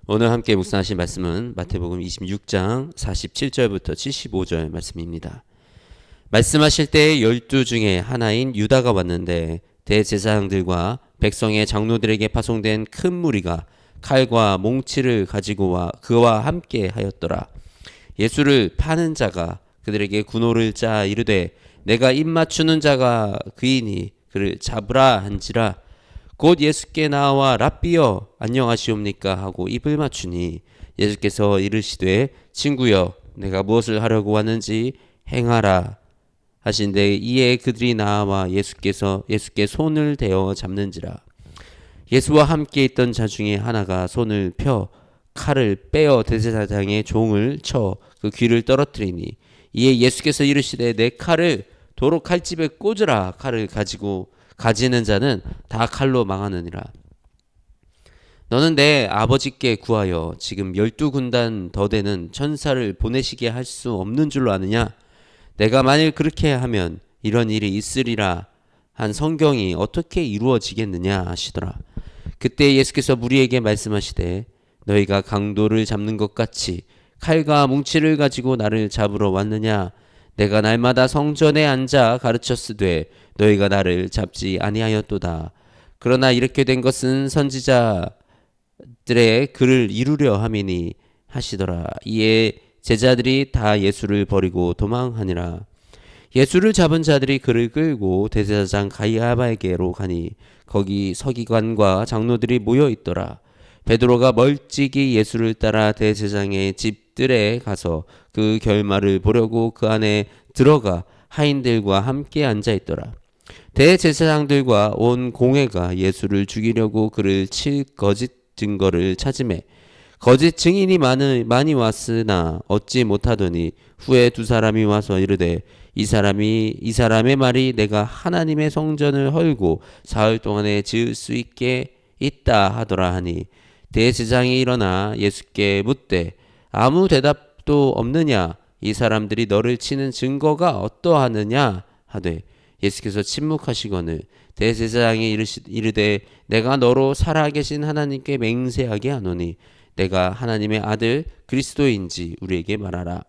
오늘 함께 묵상하실 말씀은 마태복음 26장 47절부터 75절 말씀입니다. 말씀하실 때 12 중에 하나인 유다가 왔는데 대제사장들과 백성의 장로들에게 파송된 큰 무리가 칼과 몽치를 가지고 와 그와 함께 하였더라. 예수를 파는 자가 그들에게 군호를 짜 이르되 내가 입 맞추는 자가 그이니 그를 잡으라 한지라. 곧 예수께 나와 랍비여 안녕하시옵니까 하고 입을 맞추니 예수께서 이르시되 친구여 내가 무엇을 하려고 왔는지 행하라 하신데 이에 그들이 나와 예수께 손을 대어 잡는지라. 예수와 함께 있던 자 중에 하나가 손을 펴 칼을 빼어 대제사장의 종을 쳐 그 귀를 떨어뜨리니 이에 예수께서 이르시되 내 칼을 도로 칼집에 꽂으라. 칼을 가지는 자는 다 칼로 망하느니라. 너는 내 아버지께 구하여 지금 12군단 더 되는 천사를 보내시게 할 수 없는 줄로 아느냐? 내가 만일 그렇게 하면 이런 일이 있으리라 한 성경이 어떻게 이루어지겠느냐 하시더라. 그때 예수께서 무리에게 말씀하시되 너희가 강도를 잡는 것 같이 칼과 뭉치를 가지고 나를 잡으러 왔느냐? 내가 날마다 성전에 앉아 가르쳤으되 너희가 나를 잡지 아니하였도다. 그러나 이렇게 된 것은 선지자들의 글을 이루려 함이니 하시더라. 이에 제자들이 다 예수를 버리고 도망하니라. 예수를 잡은 자들이 그를 끌고 대제사장 가이아바에게로 가니 거기 서기관과 장로들이 모여 있더라. 베드로가 멀찍이 예수를 따라 대제사장의 집들에 가서 그 결말을 보려고 그 안에 들어가 하인들과 함께 앉아 있더라. 대제사장들과 온 공회가 예수를 죽이려고 그를 칠 거짓 증거를 찾으매 거짓 증인이 많이 왔으나 얻지 못하더니 후에 두 사람이 와서 이르되 이 사람의 말이 내가 하나님의 성전을 헐고 사흘 동안에 지을 수 있게 있다 하더라 하니 대제사장이 일어나 예수께 묻되 아무 대답도 없느냐? 이 사람들이 너를 치는 증거가 어떠하느냐 하되 예수께서 침묵하시거늘 대제사장이 이르되 내가 너로 살아계신 하나님께 맹세하게 하노니 내가 하나님의 아들 그리스도인지 우리에게 말하라.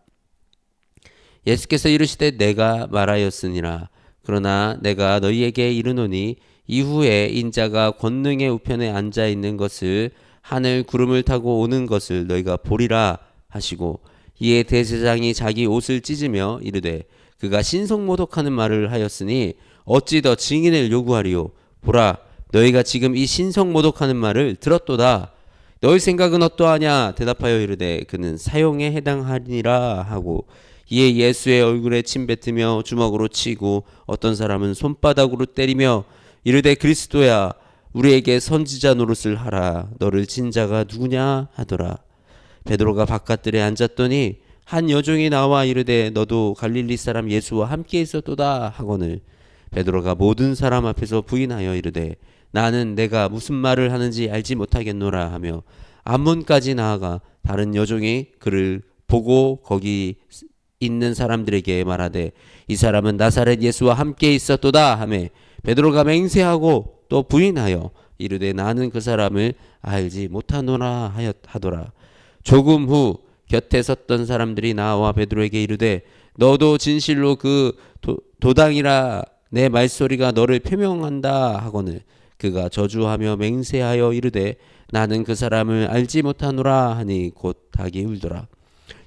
예수께서 이르시되 내가 말하였으니라. 그러나 내가 너희에게 이르노니 이후에 인자가 권능의 우편에 앉아 있는 것을 하늘 구름을 타고 오는 것을 너희가 보리라 하시고 이에 대제사장이 자기 옷을 찢으며 이르되 그가 신성모독하는 말을 하였으니 어찌 더 증인을 요구하리요. 보라 너희가 지금 이 신성모독하는 말을 들었도다. 너희 생각은 어떠하냐? 대답하여 이르되 그는 사형에 해당하리라 하고 이에 예수의 얼굴에 침 뱉으며 주먹으로 치고 어떤 사람은 손바닥으로 때리며 이르되 그리스도야 우리에게 선지자 노릇을 하라. 너를 친 자가 누구냐 하더라. 베드로가 바깥들에 앉았더니 한 여종이 나와 이르되 너도 갈릴리 사람 예수와 함께 있었도다 하거늘 베드로가 모든 사람 앞에서 부인하여 이르되 나는 내가 무슨 말을 하는지 알지 못하겠노라 하며 앞문까지 나아가 다른 여종이 그를 보고 거기 있는 사람들에게 말하되 이 사람은 나사렛 예수와 함께 있었도다 하며 베드로가 맹세하고 또 부인하여 이르되 나는 그 사람을 알지 못하노라 하더라. 조금 후 곁에 섰던 사람들이 나와 베드로에게 이르되 너도 진실로 그 도당이라 내 말소리가 너를 표명한다 하거늘 그가 저주하며 맹세하여 이르되 나는 그 사람을 알지 못하노라 하니 곧 닭이 울더라.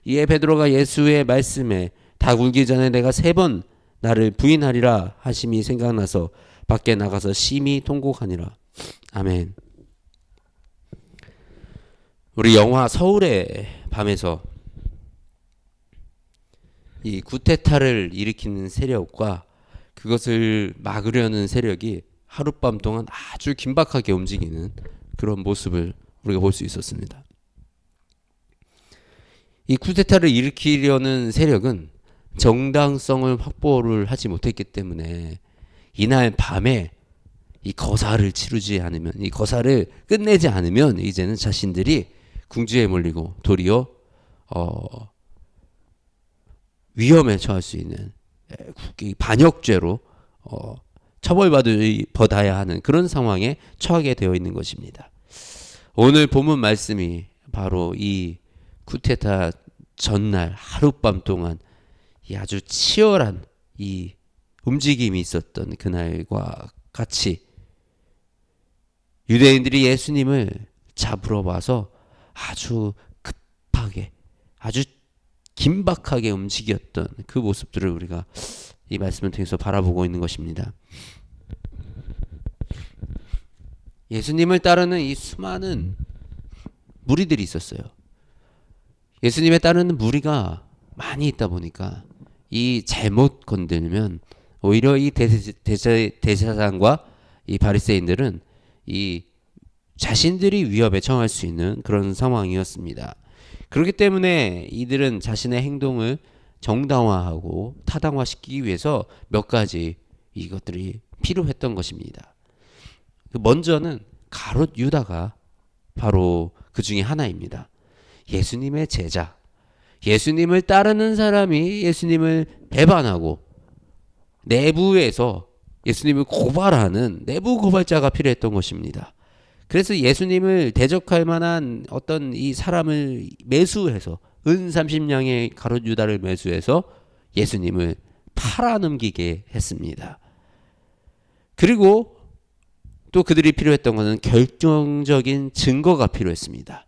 이에 베드로가 예수의 말씀에 닭 울기 전에 내가 3번 나를 부인하리라 하심이 생각나서 밖에 나가서 심히 통곡하니라. 아멘. 우리 영화 서울의 밤에서 이 쿠데타를 일으키는 세력과 그것을 막으려는 세력이 하룻밤 동안 아주 긴박하게 움직이는 그런 모습을 우리가 볼 수 있었습니다. 이 쿠데타를 일으키려는 세력은 정당성을 확보를 하지 못했기 때문에 이날 밤에 이 거사를 치르지 않으면 이 거사를 끝내지 않으면 이제는 자신들이 궁지에 몰리고 도리어 위험에 처할 수 있는 반역죄로 처벌받아야 하는 그런 상황에 처하게 되어 있는 것입니다. 오늘 본문 말씀이 바로 이 쿠데타 전날 하룻밤 동안 이 아주 치열한 이 움직임이 있었던 그날과 같이 유대인들이 예수님을 잡으러 와서 아주 급하게 아주 긴박하게 움직였던 그 모습들을 우리가 이 말씀을 통해서 바라보고 있는 것입니다. 예수님을 따르는 이 수많은 무리들이 있었어요. 예수님에 따르는 무리가 많이 있다 보니까 이 잘못 건들면 오히려 이 대제사장과 이 바리새인들은 이 자신들이 위협에 처할 수 있는 그런 상황이었습니다. 그렇기 때문에 이들은 자신의 행동을 정당화하고 타당화시키기 위해서 몇 가지 이것들이 필요했던 것입니다. 먼저는 가롯 유다가 바로 그 중에 하나입니다. 예수님의 제자, 예수님을 따르는 사람이 예수님을 배반하고 내부에서 예수님을 고발하는 내부 고발자가 필요했던 것입니다. 그래서 예수님을 대적할 만한 어떤 이 사람을 매수해서 은 30냥의 가롯 유다를 매수해서 예수님을 팔아넘기게 했습니다. 그리고 또 그들이 필요했던 것은 결정적인 증거가 필요했습니다.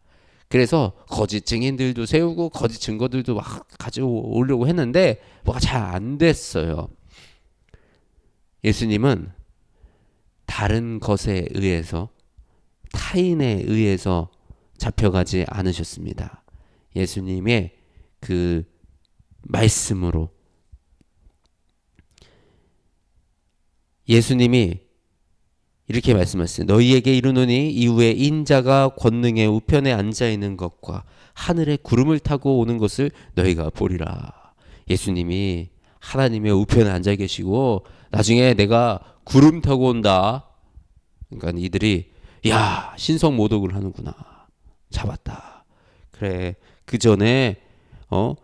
그래서 거짓 증인들도 세우고 거짓 증거들도 막 가져오려고 했는데 뭐가 잘 안 됐어요. 예수님은 다른 것에 의해서 타인에 의해서 잡혀가지 않으셨습니다. 예수님의 그 말씀으로 예수님이 이렇게 말씀하셨어요. 너희에게 이르노니 이후에 인자가 권능의 우편에 앉아 있는 것과 하늘의 구름을 타고 오는 것을 너희가 보리라. 예수님이 하나님의 우편에 앉아 계시고 나중에 내가 구름 타고 온다. 그러니까 이들이 야 신성 모독을 하는구나. 잡았다. 그래 그 전에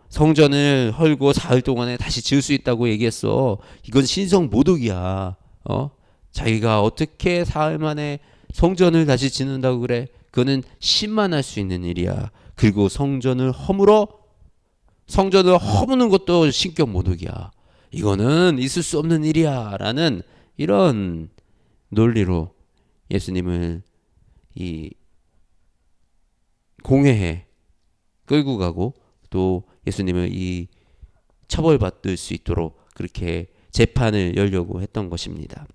성전을 헐고 사흘 동안에 다시 지을 수 있다고 얘기했어. 이건 신성 모독이야. 자기가 어떻게 사흘 만에 성전을 다시 짓는다고 그래? 그거는 신만 할 수 있는 일이야. 그리고 성전을 허무는 것도 신격 모독이야. 이거는 있을 수 없는 일이야. 라는 이런 논리로 예수님을 이 공회에 끌고 가고 또 예수님을 이 처벌받을 수 있도록 그렇게 재판을 열려고 했던 것입니다.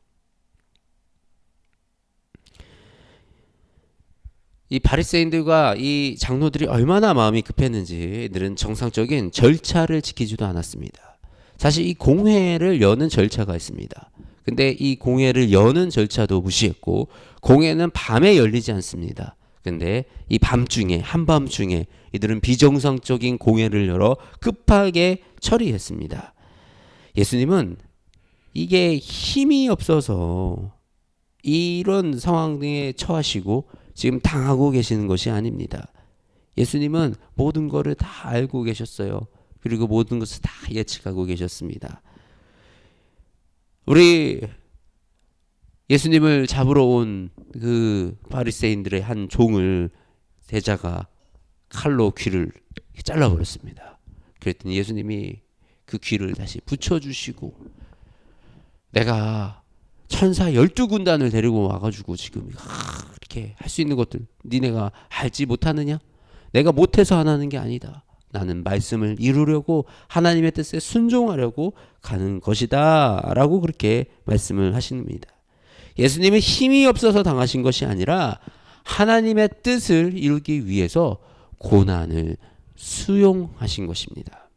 이 바리새인들과 이 장로들이 얼마나 마음이 급했는지 이들은 정상적인 절차를 지키지도 않았습니다. 사실 이 공회를 여는 절차가 있습니다. 근데 이 공회를 여는 절차도 무시했고 공회는 밤에 열리지 않습니다. 근데 이 밤중에 한밤중에 이들은 비정상적인 공회를 열어 급하게 처리했습니다. 예수님은 이게 힘이 없어서 이런 상황에 처하시고 지금 당하고 계시는 것이 아닙니다. 예수님은 모든 것을 다 알고 계셨어요. 그리고 모든 것을 다 예측하고 계셨습니다. 우리 예수님을 잡으러 온 그 바리새인들의 한 종을 제자가 칼로 귀를 잘라버렸습니다. 그랬더니 예수님이 그 귀를 다시 붙여주시고 내가 천사 12군단을 데리고 와가지고 지금 이렇게 할 수 있는 것들 니네가 알지 못하느냐? 내가 못해서 안 하는 게 아니다. 나는 말씀을 이루려고 하나님의 뜻에 순종하려고 가는 것이다 라고 그렇게 말씀을 하십니다. 예수님은 힘이 없어서 당하신 것이 아니라 하나님의 뜻을 이루기 위해서 고난을 수용하신 것입니다.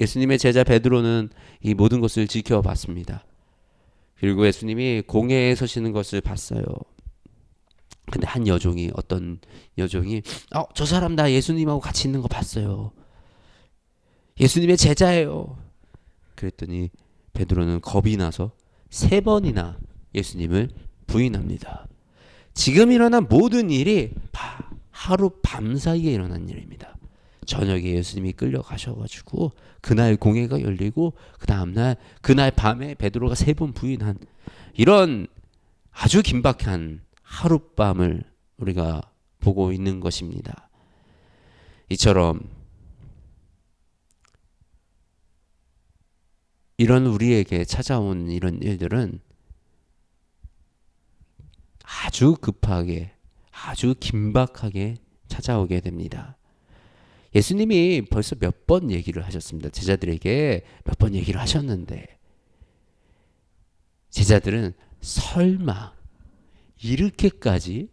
예수님의 제자 베드로는 이 모든 것을 지켜봤습니다. 그리고 예수님이 공회에 서시는 것을 봤어요. 근데 어떤 여종이 저 사람 나 예수님하고 같이 있는 거 봤어요. 예수님의 제자예요. 그랬더니 베드로는 겁이 나서 3번이나 예수님을 부인합니다. 지금 일어난 모든 일이 하루 밤 사이에 일어난 일입니다. 저녁에 예수님이 끌려가셔가지고 그날 공회가 열리고 그 다음날 그날 밤에 베드로가 3번 부인한 이런 아주 긴박한 하룻밤을 우리가 보고 있는 것입니다. 이처럼 이런 우리에게 찾아온 이런 일들은 아주 급하게, 아주 긴박하게 찾아오게 됩니다. 예수님이 벌써 몇 번 얘기를 하셨습니다. 제자들에게 몇 번 얘기를 하셨는데 제자들은 설마 이렇게까지,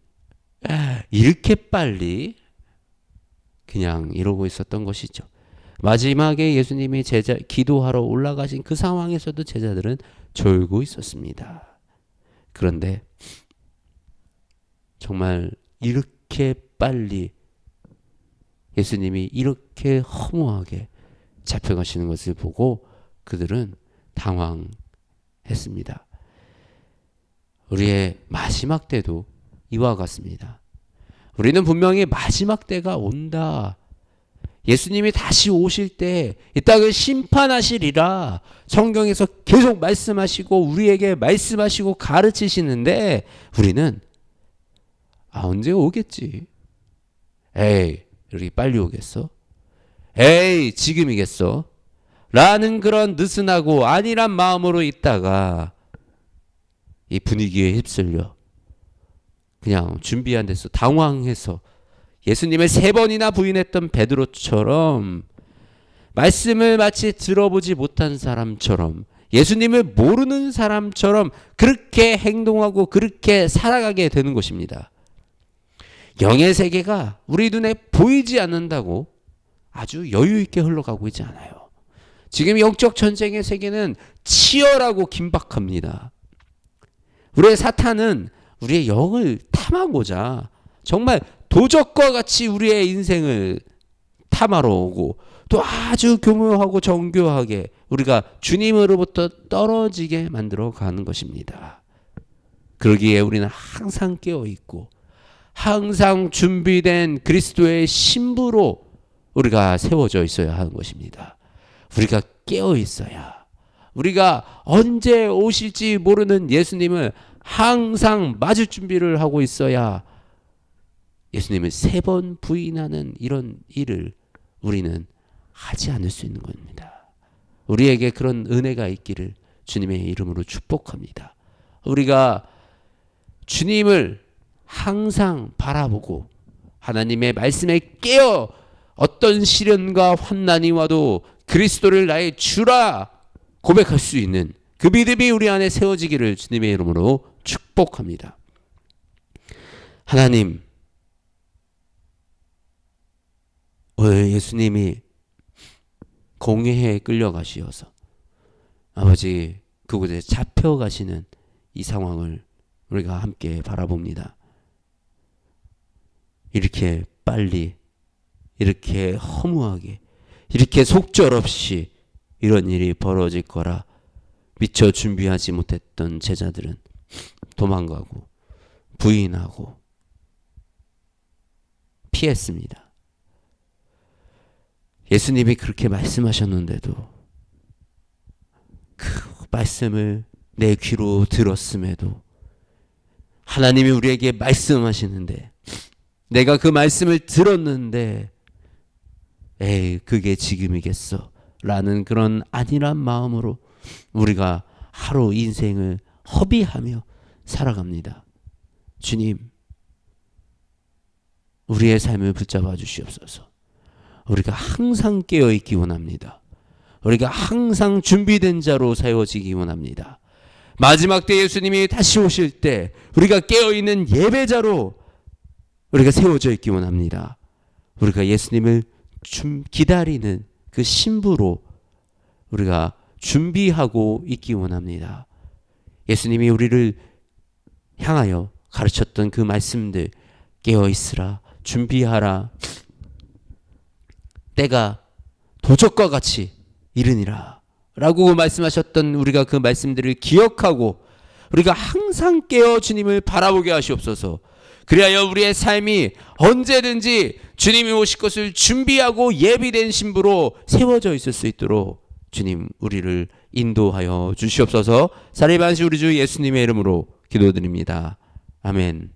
이렇게 빨리 그냥 이러고 있었던 것이죠. 마지막에 예수님이 기도하러 올라가신 그 상황에서도 제자들은 졸고 있었습니다. 그런데 정말 이렇게 빨리 예수님이 이렇게 허무하게 잡혀가시는 것을 보고 그들은 당황했습니다. 우리의 마지막 때도 이와 같습니다. 우리는 분명히 마지막 때가 온다. 예수님이 다시 오실 때 이 땅을 심판하시리라 성경에서 계속 말씀하시고 우리에게 말씀하시고 가르치시는데 우리는 언제 오겠지? 에이, 이렇게 빨리 오겠어? 에이, 지금이겠어? 라는 그런 느슨하고 안일한 마음으로 있다가 이 분위기에 휩쓸려 그냥 준비 안 돼서 당황해서 예수님을 3번이나 부인했던 베드로처럼 말씀을 마치 들어보지 못한 사람처럼 예수님을 모르는 사람처럼 그렇게 행동하고 그렇게 살아가게 되는 것입니다. 영의 세계가 우리 눈에 보이지 않는다고 아주 여유 있게 흘러가고 있지 않아요. 지금 영적 전쟁의 세계는 치열하고 긴박합니다. 우리의 사탄은 우리의 영을 탐하고자 정말 도적과 같이 우리의 인생을 탐하러 오고 또 아주 교묘하고 정교하게 우리가 주님으로부터 떨어지게 만들어 가는 것입니다. 그러기에 우리는 항상 깨어 있고 항상 준비된 그리스도의 신부로 우리가 세워져 있어야 하는 것입니다. 우리가 깨어 있어야, 우리가 언제 오실지 모르는 예수님을 항상 맞을 준비를 하고 있어야 예수님을 3번 부인하는 이런 일을 우리는 하지 않을 수 있는 겁니다. 우리에게 그런 은혜가 있기를 주님의 이름으로 축복합니다. 우리가 주님을 항상 바라보고 하나님의 말씀에 깨어 어떤 시련과 환난이 와도 그리스도를 나의 주라 고백할 수 있는 그 믿음이 우리 안에 세워지기를 주님의 이름으로 축복합니다. 하나님, 오늘 예수님이 공회에 끌려가시어서 아버지 그곳에 잡혀가시는 이 상황을 우리가 함께 바라봅니다. 이렇게 빨리, 이렇게 허무하게, 이렇게 속절없이 이런 일이 벌어질 거라 미처 준비하지 못했던 제자들은 도망가고 부인하고 피했습니다. 예수님이 그렇게 말씀하셨는데도 그 말씀을 내 귀로 들었음에도 하나님이 우리에게 말씀하시는데 내가 그 말씀을 들었는데 에이 그게 지금이겠어 라는 그런 안일한 마음으로 우리가 하루 인생을 허비하며 살아갑니다. 주님, 우리의 삶을 붙잡아 주시옵소서. 우리가 항상 깨어있기 원합니다. 우리가 항상 준비된 자로 세워지기 원합니다. 마지막 때 예수님이 다시 오실 때 우리가 깨어있는 예배자로 우리가 세워져 있기 원합니다. 우리가 예수님을 기다리는 그 신부로 우리가 준비하고 있기 원합니다. 예수님이 우리를 향하여 가르쳤던 그 말씀들, 깨어있으라, 준비하라, 때가 도적과 같이 이르니라 라고 말씀하셨던 우리가 그 말씀들을 기억하고 우리가 항상 깨어 주님을 바라보게 하시옵소서. 그리하여 우리의 삶이 언제든지 주님이 오실 것을 준비하고 예비된 신부로 세워져 있을 수 있도록 주님 우리를 인도하여 주시옵소서. 살리반시 우리 주 예수님의 이름으로 기도드립니다. 아멘.